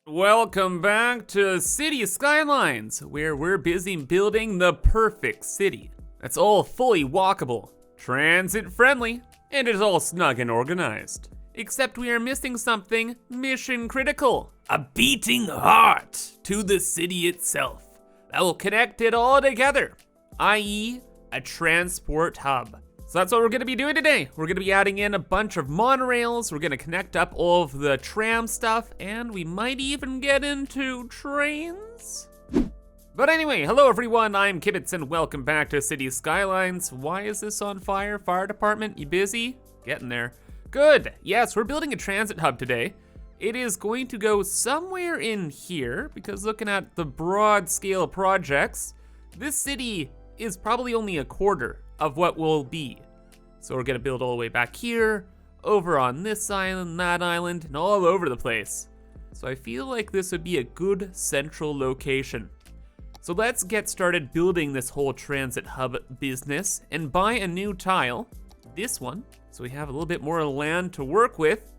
Welcome back to City Skylines, where we're busy building the perfect city. That's all fully walkable, transit friendly, and it's all snug and organized. Except we are missing something mission critical. A beating heart to the city itself that will connect it all together, i.e. a transport hub. So that's what we're gonna be doing today. We're gonna be adding in a bunch of monorails, we're gonna connect up all of the tram stuff, and we might even get into trains. But anyway, hello everyone, I'm Kibitz and welcome back to City Skylines. Why is this on fire? Fire department, you busy? Getting there. Good, yes, we're building a transit hub today. It is going to go somewhere in here, because looking at the broad scale projects, this city is probably only a quarter of what will be. So we're gonna build all the way back here, over on this island, that island, and all over the place. So I feel like this would be a good central location. So let's get started building this whole transit hub business and buy a new tile, this one, so we have a little bit more land to work with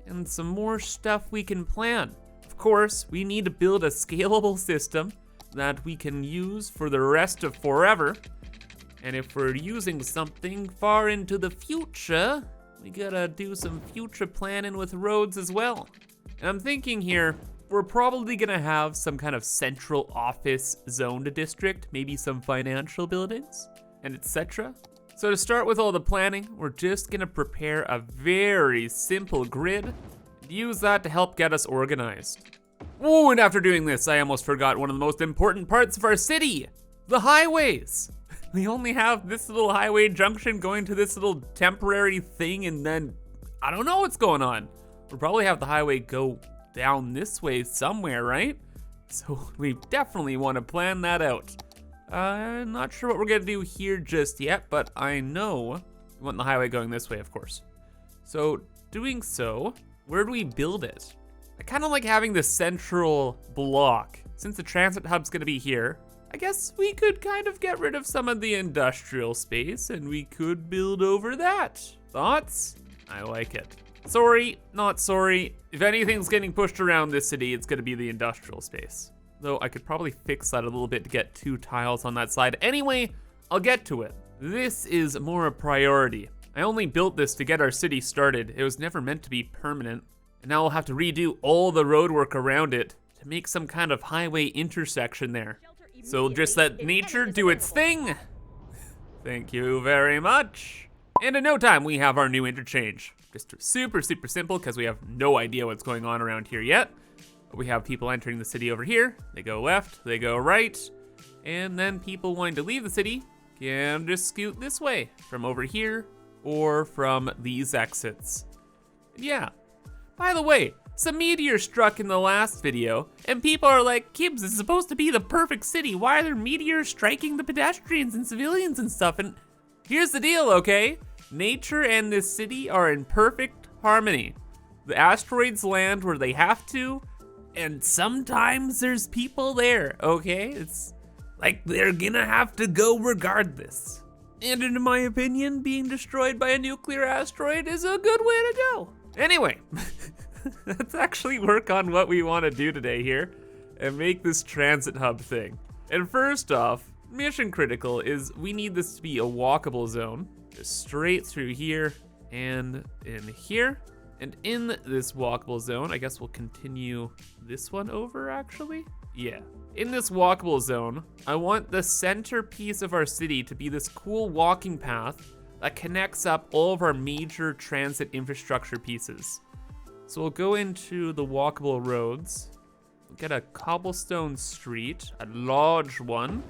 and some more stuff we can plan. Of course, we need to build a scalable system that we can use for the rest of forever. And if we're using something far into the future, we gotta do some future planning with roads as well. And I'm thinking here, we're probably gonna have some kind of central office zoned district, maybe some financial buildings, and etc. So to start with all the planning, we're just gonna prepare a very simple grid and use that to help get us organized. Oh, and after doing this, I almost forgot one of the most important parts of our city, the highways. We only have this little highway junction going to this little temporary thing, and then I don't know what's going on. We'll probably have the highway go down this way somewhere, right? So we definitely want to plan that out. I'm not sure what we're gonna do here just yet, but I know we want the highway going this way, of course. So doing so, where do we build it? I kind of like having the central block. Since the transit hub's gonna be here, I guess we could kind of get rid of some of the industrial space and we could build over that. Thoughts? I like it. Sorry, not sorry. If anything's getting pushed around this city, it's gonna be the industrial space. Though I could probably fix that a little bit to get 2 tiles on that side. Anyway, I'll get to it. This is more a priority. I only built this to get our city started. It was never meant to be permanent. And now we'll have to redo all the road work around it to make some kind of highway intersection there. So just let nature do its thing. Thank you very much. And in no time, we have our new interchange. Just super simple, because we have no idea what's going on around here yet. But we have people entering the city over here. They go left, they go right. And then people wanting to leave the city can just scoot this way, from over here, or from these exits. Yeah, by the way, some meteors struck in the last video, and people are like, Kibs, it's supposed to be the perfect city. Why are there meteors striking the pedestrians and civilians and stuff? And here's the deal, okay? Nature and this city are in perfect harmony. The asteroids land where they have to, and sometimes there's people there, okay? It's like they're gonna have to go regardless. And in my opinion, being destroyed by a nuclear asteroid is a good way to go. Anyway. Let's actually work on what we want to do today here and make this transit hub thing. And first off, mission critical is we need this to be a walkable zone, just straight through here and in here. And in this walkable zone, I guess we'll continue this one over actually. Yeah, in this walkable zone, I want the centerpiece of our city to be this cool walking path that connects up all of our major transit infrastructure pieces. So we'll go into the walkable roads, we'll get a cobblestone street, a large one.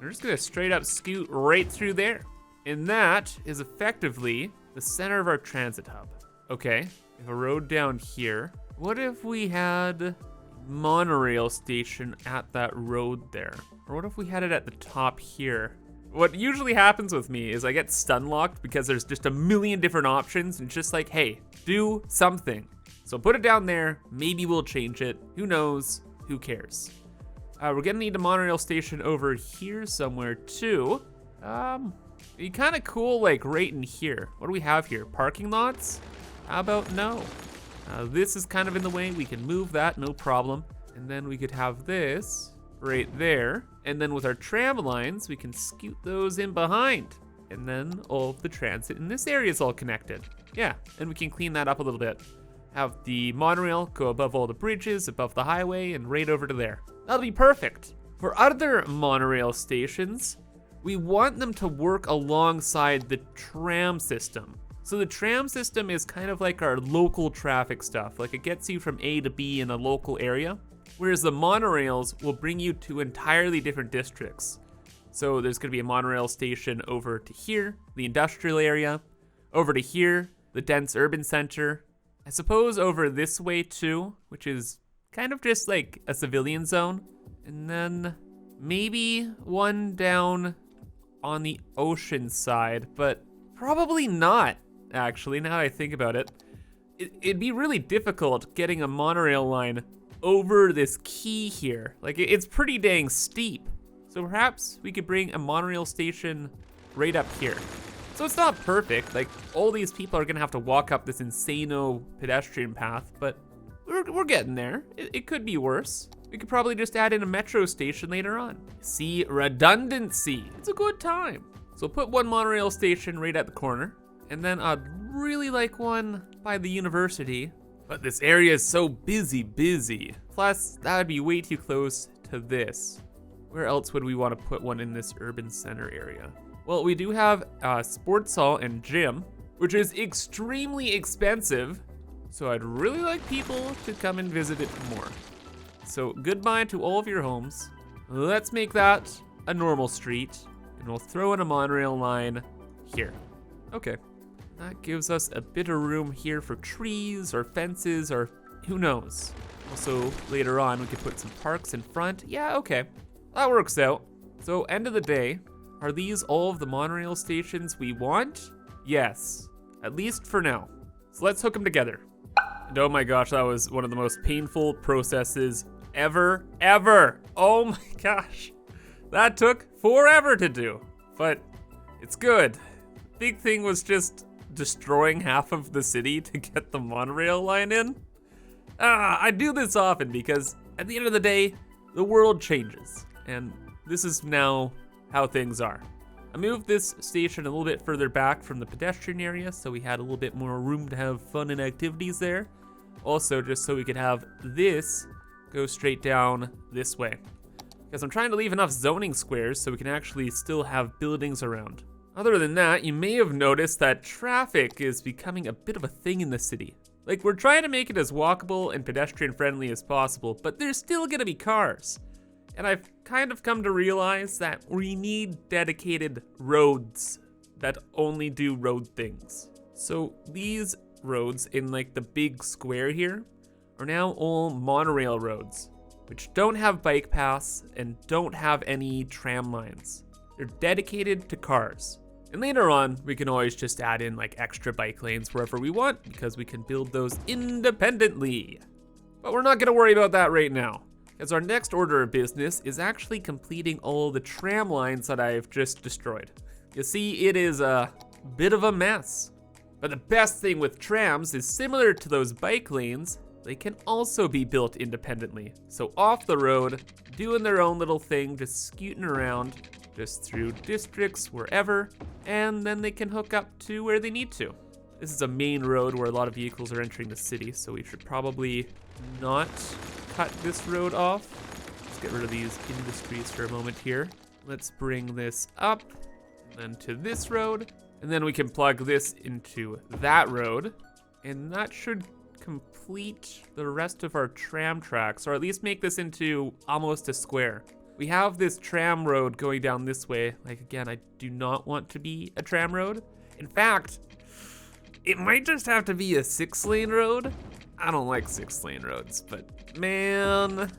We're just gonna straight up scoot right through there. And that is effectively the center of our transit hub. Okay, we have a road down here. What if we had monorail station at that road there? Or what if we had it at the top here? What usually happens with me is I get stun locked because there's just a million different options and it's just like, hey, do something. So put it down there, maybe we'll change it. Who knows, who cares? We're gonna need a monorail station over here somewhere too. Be kind of cool like right in here. What do we have here? Parking lots? How about no? This is kind of in the way. We can move that, no problem. And then we could have this right there. And then with our tram lines, we can scoot those in behind. And then all of the transit in this area is all connected. Yeah, and we can clean that up a little bit. Have the monorail go above all the bridges, above the highway, and right over to there. That'll be perfect. For other monorail stations, we want them to work alongside the tram system. So the tram system is kind of like our local traffic stuff. Like it gets you from A to B in a local area, whereas the monorails will bring you to entirely different districts. So there's gonna be a monorail station over to here, the industrial area, over to here, the dense urban center. I suppose over this way too, which is kind of just like a civilian zone. And then maybe one down on the ocean side, but probably not, actually, now that I think about it. It'd be really difficult getting a monorail line over this key here. Like, it's pretty dang steep. So perhaps we could bring a monorail station right up here. So it's not perfect, like all these people are gonna have to walk up this insano pedestrian path, but we're getting there. It could be worse. We could probably just add in a metro station later on. See, redundancy, it's a good time. So put one monorail station right at the corner, and then I'd really like one by the university, but this area is so busy. Plus, that would be way too close to this. Where else would we want to put one in this urban center area? Well, we do have a sports hall and gym, which is extremely expensive. So I'd really like people to come and visit it more. So goodbye to all of your homes. Let's make that a normal street, and we'll throw in a monorail line here. Okay, that gives us a bit of room here for trees or fences or who knows. Also, later on, we could put some parks in front. Yeah, okay. That works out. So end of the day, are these all of the monorail stations we want? Yes, at least for now. So let's hook them together. And oh my gosh, that was one of the most painful processes ever. Oh my gosh. That took forever to do, but it's good. Big thing was just destroying half of the city to get the monorail line in. I do this often because at the end of the day, the world changes. And this is now how things are. I moved this station a little bit further back from the pedestrian area so we had a little bit more room to have fun and activities there. Also, just so we could have this go straight down this way. Because I'm trying to leave enough zoning squares so we can actually still have buildings around. Other than that, you may have noticed that traffic is becoming a bit of a thing in the city. Like, we're trying to make it as walkable and pedestrian friendly as possible, but there's still gonna be cars. And I've kind of come to realize that we need dedicated roads that only do road things. So these roads in like the big square here are now all monorail roads, which don't have bike paths and don't have any tram lines. They're dedicated to cars. And later on, we can always just add in like extra bike lanes wherever we want because we can build those independently. But we're not gonna worry about that right now, as our next order of business is actually completing all the tram lines that I've just destroyed. You see, it is a bit of a mess. But the best thing with trams is similar to those bike lanes, they can also be built independently. So off the road, doing their own little thing, just scooting around, just through districts, wherever, and then they can hook up to where they need to. This is a main road where a lot of vehicles are entering the city, so we should probably not cut this road off. Let's get rid of these industries for a moment here. Let's bring this up, and then to this road, and then we can plug this into that road, and that should complete the rest of our tram tracks, or at least make this into almost a square. We have this tram road going down this way. Like, again, I do not want to be a tram road. In fact, it might just have to be a 6-lane road. I don't like 6-lane roads, but man,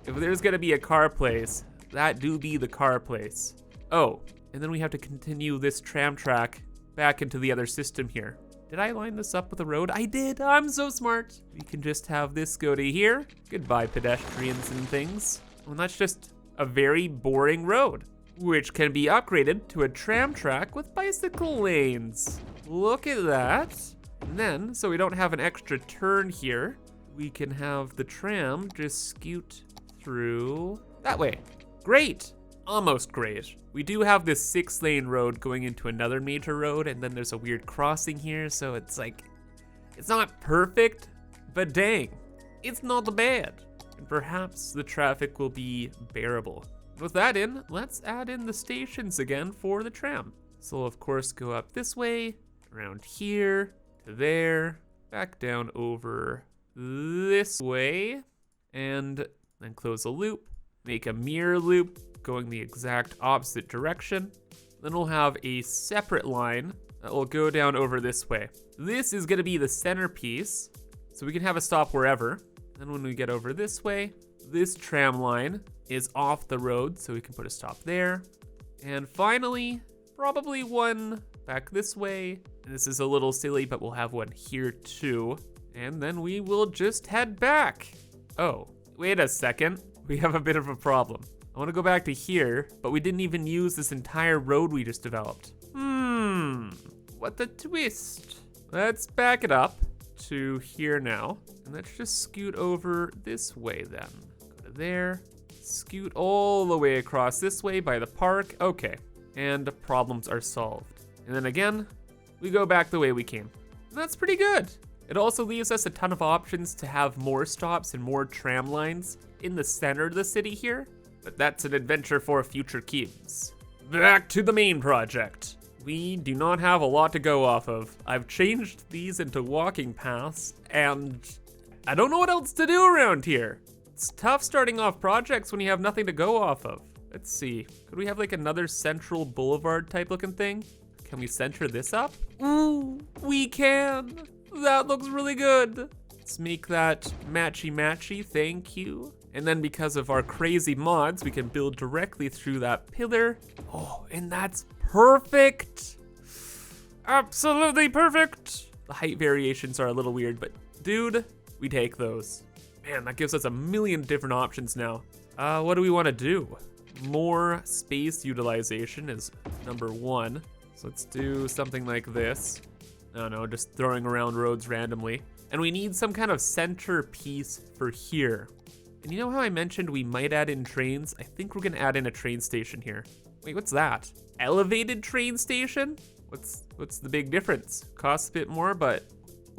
if there's gonna be a car place, that do be the car place. Oh, and then we have to continue this tram track back into the other system here. Did I line this up with a road? I did, I'm so smart. We can just have this go to here. Goodbye, pedestrians and things. And that's just a very boring road, which can be upgraded to a tram track with bicycle lanes. Look at that. And then, so we don't have an extra turn here, we can have the tram just scoot through that way. Great, almost great. We do have this 6-lane road going into another major road, and then there's a weird crossing here, so it's like, it's not perfect, but dang, it's not bad. And perhaps the traffic will be bearable. With that in, let's add in the stations again for the tram. So we'll of course go up this way, around here, to there, back down over this way, and then close a loop, make a mirror loop going the exact opposite direction. Then we'll have a separate line that will go down over this way. This is gonna be the centerpiece, so we can have a stop wherever. Then when we get over this way, this tram line is off the road, so we can put a stop there. And finally, probably one back this way. This is a little silly, but we'll have one here too. And then we will just head back. Oh, wait a second. We have a bit of a problem. I want to go back to here, but we didn't even use this entire road we just developed. What a twist. Let's back it up to here now. And let's just scoot over this way then. Go to there, scoot all the way across this way by the park. Okay, and the problems are solved. And then again, we go back the way we came. And that's pretty good. It also leaves us a ton of options to have more stops and more tram lines in the center of the city here, but that's an adventure for future Kibitz. Back to the main project. We do not have a lot to go off of. I've changed these into walking paths, and I don't know what else to do around here. It's tough starting off projects when you have nothing to go off of. Let's see, could we have like another central boulevard type looking thing? Can we center this up? Ooh, we can. That looks really good. Let's make that matchy-matchy, thank you. And then because of our crazy mods, we can build directly through that pillar. Oh, and that's perfect. Absolutely perfect. The height variations are a little weird, but dude, we take those. Man, that gives us a million different options now. What do we want to do? More space utilization is number one. So let's do something like this. I don't know, just throwing around roads randomly. And we need some kind of centerpiece for here. And you know how I mentioned we might add in trains? I think we're gonna add in a train station here. Wait, what's that? Elevated train station? What's the big difference? Costs a bit more, but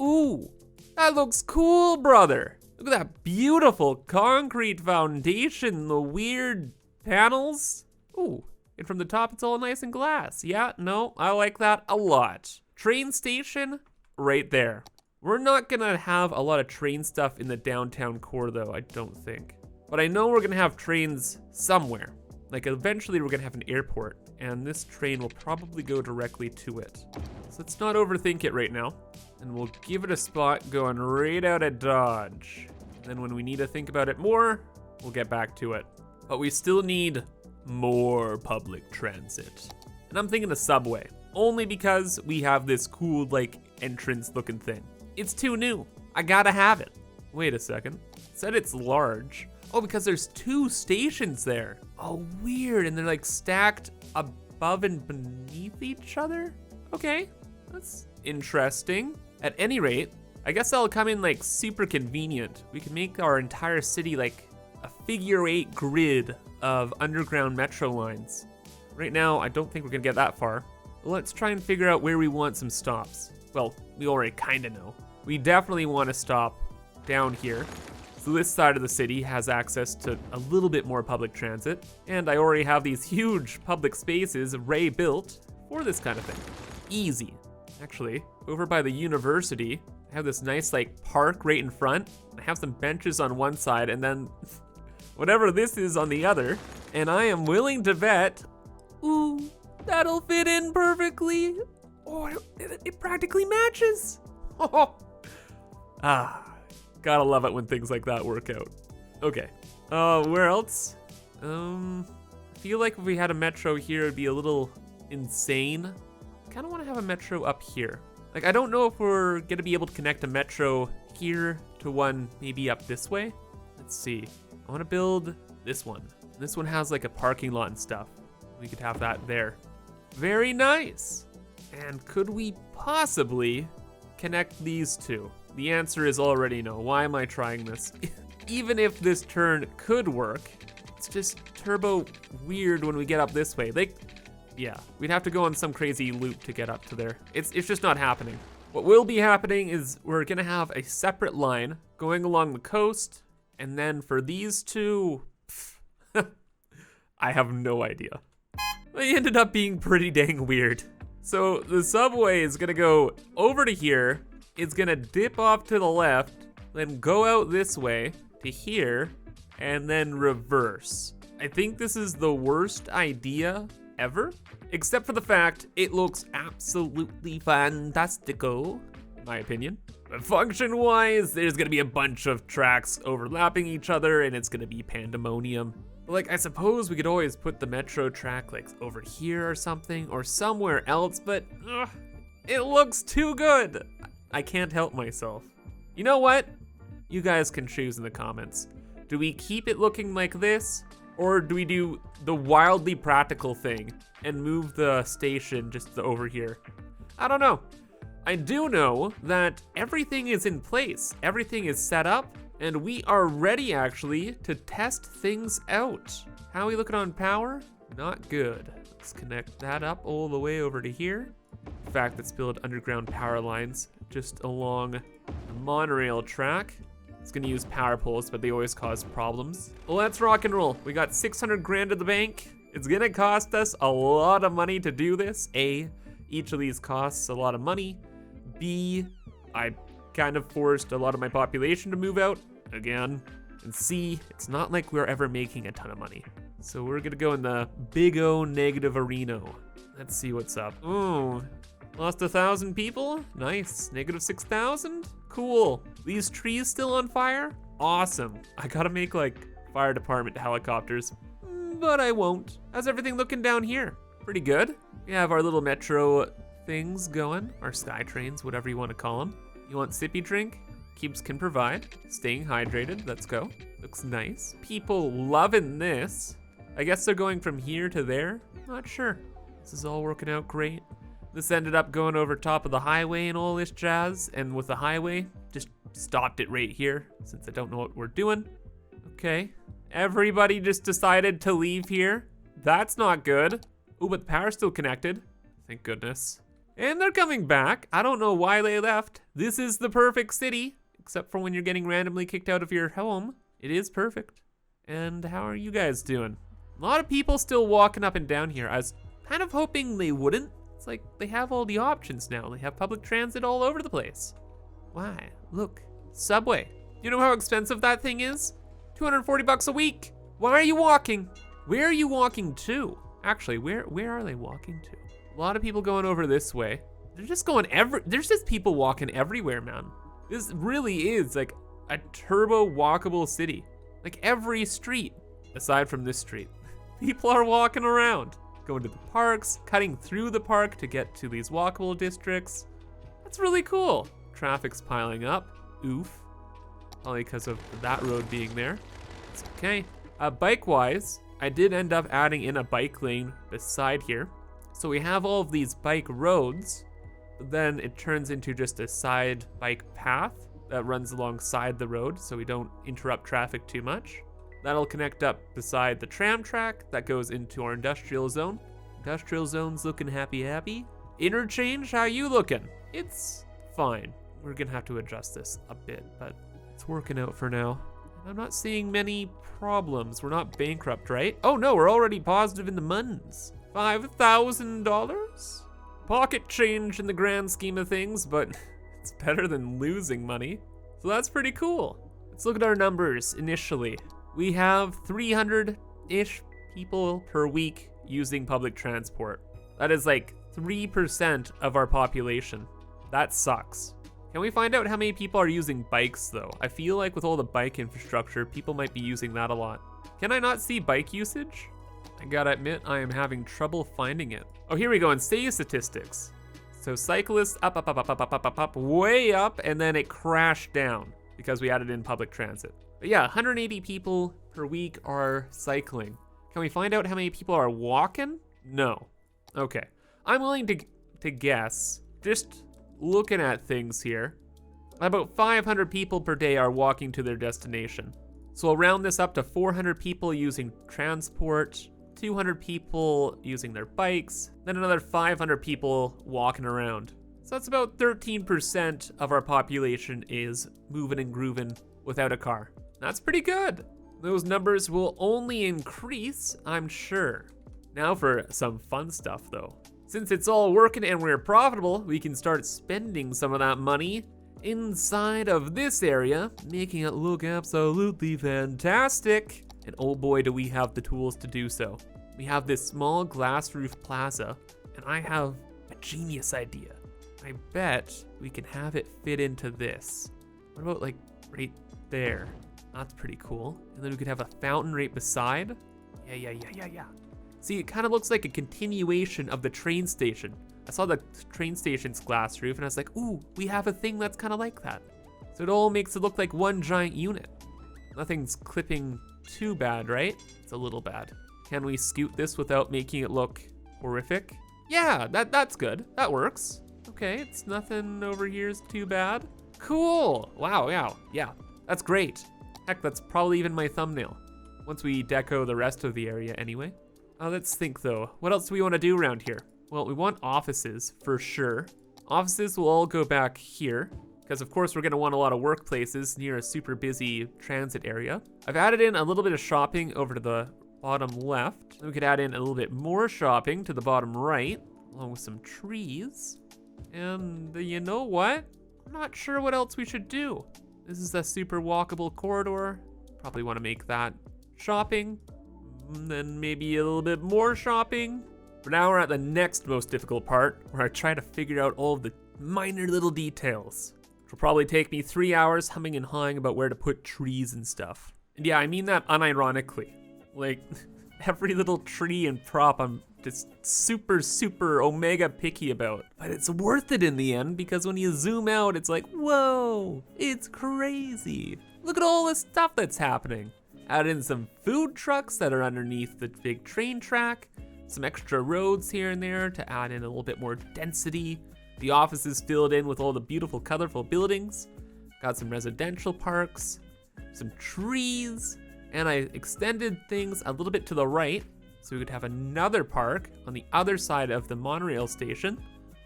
ooh, that looks cool, brother. Look at that beautiful concrete foundation, the weird panels. Ooh, and from the top it's all nice and glass. Yeah, no, I like that a lot. Train station, right there. We're not gonna have a lot of train stuff in the downtown core though, I don't think. But I know we're gonna have trains somewhere. Like eventually we're gonna have an airport, and this train will probably go directly to it. So let's not overthink it right now. And we'll give it a spot going right out of Dodge. And then when we need to think about it more, we'll get back to it. But we still need more public transit. And I'm thinking the subway, only because we have this cool like entrance looking thing. It's too new, I gotta have it. Wait a second, it said it's large. Oh, because there's two stations there. Oh, weird, and they're like stacked above and beneath each other? Okay, that's interesting. At any rate, I guess that'll come in like super convenient. We can make our entire city like a figure-8 grid of underground metro lines. Right now, I don't think we're gonna get that far. Let's try and figure out where we want some stops. Well, we already kinda know. We definitely want to stop down here. So this side of the city has access to a little bit more public transit, and I already have these huge public spaces built for this kind of thing. Easy. Actually, over by the university, I have this nice like park right in front. I have some benches on one side and then whatever this is on the other, and I am willing to bet, ooh, that'll fit in perfectly. Oh, it practically matches. Oh. Gotta love it when things like that work out. Okay, where else? I feel like if we had a metro here, it'd be a little insane. I kinda wanna have a metro up here. Like, I don't know if we're gonna be able to connect a metro here to one maybe up this way. Let's see, I wanna build this one. This one has like a parking lot and stuff. We could have that there. Very nice. And could we possibly connect these two? The answer is already no. Why am I trying this? Even if this turn could work, it's just turbo weird when we get up this way. Like, yeah, we'd have to go on some crazy loop to get up to there. It's just not happening. What will be happening is we're gonna have a separate line going along the coast, and then for these two, I have no idea. They ended up being pretty dang weird. So the subway is gonna go over to here, it's gonna dip off to the left, then go out this way to here, and then reverse. I think this is the worst idea ever, except for the fact it looks absolutely fantastico, in my opinion. But function-wise, there's gonna be a bunch of tracks overlapping each other, and it's gonna be pandemonium. Like, I suppose we could always put the metro track like over here or something, or somewhere else, but it looks too good. I can't help myself. You know what? You guys can choose in the comments. Do we keep it looking like this, or do we do the wildly practical thing and move the station just over here? I don't know. I do know that everything is in place. Everything is set up, and we are ready actually to test things out. How are we looking on power? Not good. Let's connect that up all the way over to here. In fact, let's build underground power lines just along the monorail track. It's gonna use power poles, but they always cause problems. Well, let's rock and roll. We got 600 grand in the bank. It's gonna cost us a lot of money to do this. A, each of these costs a lot of money. B, I kind of forced a lot of my population to move out again. And C, it's not like we're ever making a ton of money. So we're gonna go in the big O negative arena. Let's see what's up. Ooh, lost 1,000 people? Nice, negative 6,000? Cool. These trees still on fire? Awesome. I gotta make like fire department helicopters, but I won't. How's everything looking down here? Pretty good. We have our little metro things going, our sky trains, whatever you want to call them. You want sippy drink? Kibitz can provide. Staying hydrated, let's go. Looks nice. People loving this. I guess they're going from here to there. Not sure. This is all working out great. This ended up going over top of the highway and all this jazz, and with the highway, just stopped it right here, since I don't know what we're doing. Okay, everybody just decided to leave here. That's not good. Oh, but the power's still connected. Thank goodness. And they're coming back. I don't know why they left. This is the perfect city, except for when you're getting randomly kicked out of your home. It is perfect. And how are you guys doing? A lot of people still walking up and down here. I was kind of hoping they wouldn't. It's like they have all the options now. They have public transit all over the place. Why? Look, subway. You know how expensive that thing is? 240 bucks a week. Why are you walking? Where are you walking to? Actually, where are they walking to? A lot of people going over this way. They're just going there's just people walking everywhere, man. This really is like a turbo walkable city. Like every street, aside from this street, people are walking around, going to the parks, cutting through the park to get to these walkable districts. That's really cool. Traffic's piling up. Oof. Probably because of that road being there. It's okay. Bike-wise, I did end up adding in a bike lane beside here. So we have all of these bike roads, but then it turns into just a side bike path that runs alongside the road so we don't interrupt traffic too much. That'll connect up beside the tram track that goes into our industrial zone. Industrial zone's looking happy. Interchange, how you looking? It's fine. We're gonna have to adjust this a bit, but it's working out for now. I'm not seeing many problems. We're not bankrupt, right? Oh no, we're already positive in the muns. $5,000? Pocket change in the grand scheme of things, but it's better than losing money. So that's pretty cool. Let's look at our numbers initially. We have 300-ish people per week using public transport. That is like 3% of our population. That sucks. Can we find out how many people are using bikes though? I feel like with all the bike infrastructure, people might be using that a lot. Can I not see bike usage? I gotta admit, I am having trouble finding it. Oh, here we go in city statistics. So cyclists up, way up, and then it crashed down because we added in public transit. But yeah, 180 people per week are cycling. Can we find out how many people are walking? No. Okay. I'm willing to guess, just looking at things here, about 500 people per day are walking to their destination. So I'll round this up to 400 people using transport, 200 people using their bikes, then another 500 people walking around. So that's about 13% of our population is moving and grooving without a car. That's pretty good. Those numbers will only increase, I'm sure. Now for some fun stuff though. Since it's all working and we're profitable, we can start spending some of that money inside of this area, making it look absolutely fantastic. And oh boy, do we have the tools to do so. We have this small glass roof plaza, and I have a genius idea. I bet we can have it fit into this. What about like right there? That's pretty cool. And then we could have a fountain right beside. Yeah. See, it kind of looks like a continuation of the train station. I saw the train station's glass roof and I was like, ooh, we have a thing that's kind of like that. So it all makes it look like one giant unit. Nothing's clipping too bad, right? It's a little bad. Can we scoot this without making it look horrific? Yeah, that's good. That works. Okay, it's nothing over here is too bad. Cool. Wow, yeah, that's great. Heck, that's probably even my thumbnail. Once we deco the rest of the area anyway. Let's think though. What else do we want to do around here? Well, we want offices for sure. Offices will all go back here because of course we're gonna want a lot of workplaces near a super busy transit area. I've added in a little bit of shopping over to the bottom left. Then we could add in a little bit more shopping to the bottom right, along with some trees. And you know what? I'm not sure what else we should do. This is a super walkable corridor. Probably wanna make that shopping. And then maybe a little bit more shopping. For now, we're at the next most difficult part, where I try to figure out all of the minor little details. Which will probably take me 3 hours humming and hawing about where to put trees and stuff. And yeah, I mean that unironically. Like, every little tree and prop I'm just super omega picky about. But it's worth it in the end, because when you zoom out, it's like, whoa, it's crazy. Look at all the stuff that's happening. Add in some food trucks that are underneath the big train track. Some extra roads here and there to add in a little bit more density. The office is filled in with all the beautiful, colorful buildings. Got some residential parks, some trees, and I extended things a little bit to the right so we could have another park on the other side of the monorail station,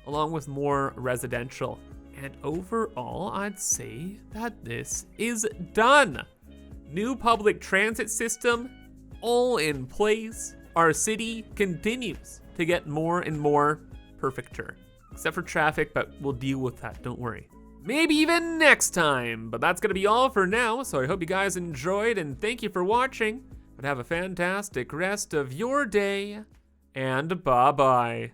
along with more residential. And overall, I'd say that this is done. New public transit system, all in place. Our city continues to get more and more perfecter. Except for traffic, but we'll deal with that, don't worry. Maybe even next time, but that's gonna be all for now, so I hope you guys enjoyed and thank you for watching. But have a fantastic rest of your day, and bye-bye.